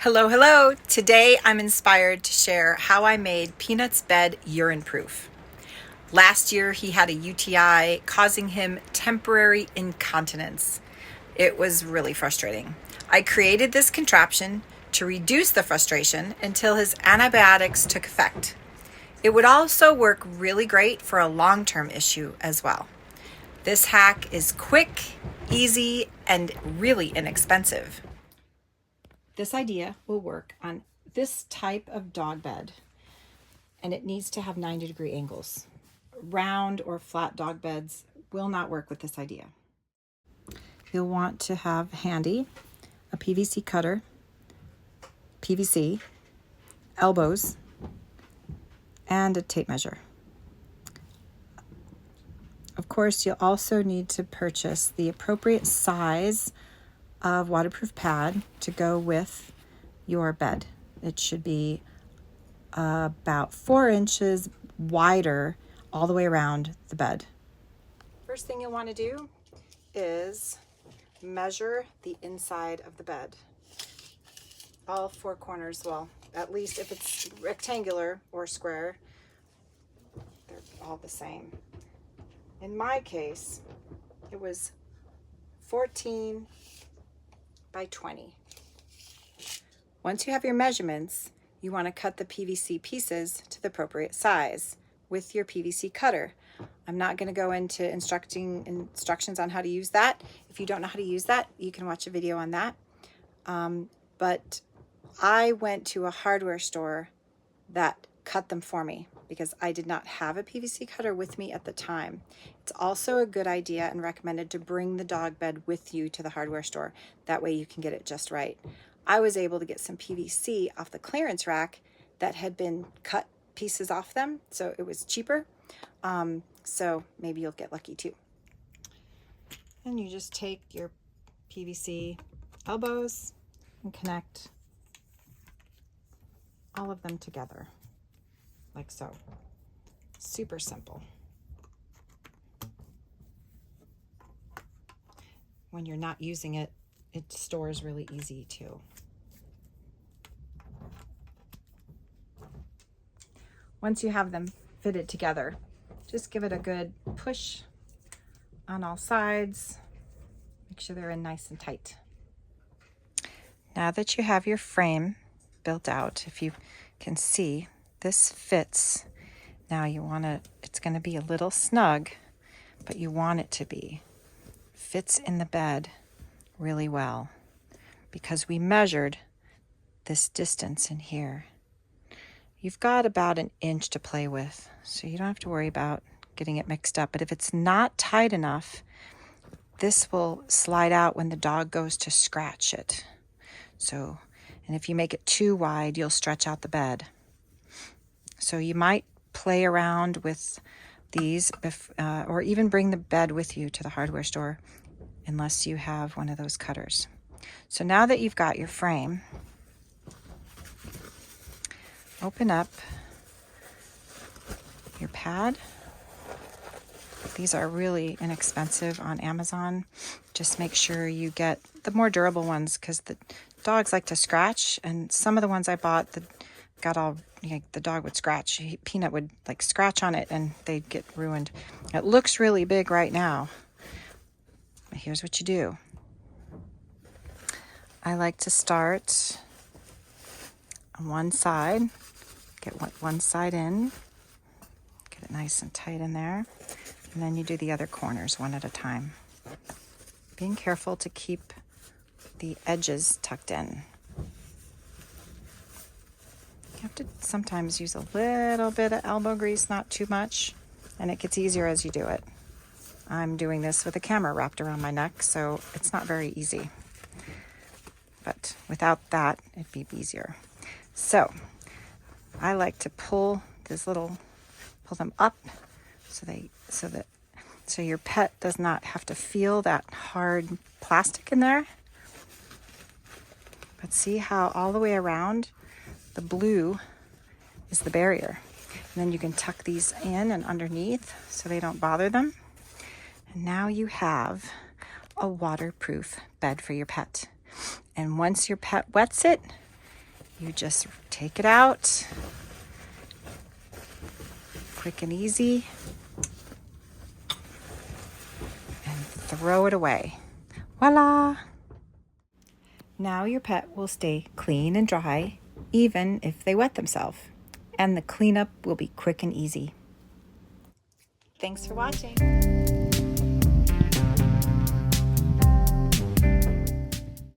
Hello, hello. Today I'm inspired to share how I made Peanut's bed urine proof. Last year he had a UTI causing him temporary incontinence. It was really frustrating. I created this contraption to reduce the frustration until his antibiotics took effect. It would also work really great for a long-term issue as well. This hack is quick, easy, and really inexpensive. This idea will work on this type of dog bed, and it needs to have 90-degree angles. Round or flat dog beds will not work with this idea. You'll want to have handy a PVC cutter, PVC, elbows, and a tape measure. Of course, you'll also need to purchase the appropriate size of waterproof pad to go with your bed. It should be about 4 inches wider all the way around the bed. First thing you'll want to do is measure the inside of the bed. All 4 corners, well, at least if it's rectangular or square, they're all the same. In my case, it was 14 by 20. Once you have your measurements, you want to cut the PVC pieces to the appropriate size with your PVC cutter. I'm not going to go into instructions on how to use that. If you don't know how to use that, you can watch a video on that. But I went to a hardware store that cut them for me because I did not have a PVC cutter with me at the time. It's also a good idea and recommended to bring the dog bed with you to the hardware store. That way you can get it just right. I was able to get some PVC off the clearance rack that had been cut pieces off them, so it was cheaper. So maybe you'll get lucky too. And you just take your PVC elbows and connect all of them together, like so. Super simple. When you're not using it, it stores really easy too. Once you have them fitted together, just give it a good push on all sides. Make sure they're in nice and tight. Now that you have your frame built out, if you can see, this fits. Now it's going to be a little snug, but you want it to be. Fits in the bed really well because we measured this distance in here. You've got about 1 inch to play with, so you don't have to worry about getting it mixed up. But if it's not tight enough, this will slide out when the dog goes to scratch it. And if you make it too wide, you'll stretch out the bed. So you might play around with these or even bring the bed with you to the hardware store unless you have one of those cutters. So now that you've got your frame, open up your pad. These are really inexpensive on Amazon. Just make sure you get the more durable ones because the dogs like to scratch, and some of the ones I bought the dog would scratch. Peanut would scratch on it and they'd get ruined. It looks really big right now. But here's what you do. I like to start on one side, get one side in, get it nice and tight in there, and then you do the other corners one at a time. Being careful to keep the edges tucked in. You have to sometimes use a little bit of elbow grease, not too much, and it gets easier as you do it. I'm doing this with a camera wrapped around my neck, so it's not very easy. But without that, it'd be easier. So I like to pull them up so your pet does not have to feel that hard plastic in there. But see how all the way around the blue is the barrier. And then you can tuck these in and underneath so they don't bother them. And now you have a waterproof bed for your pet. And once your pet wets it, You just take it out, quick and easy, and throw it away. Voila! Now your pet will stay clean and dry, even if they wet themselves, and the cleanup will be quick and easy. Thanks for watching.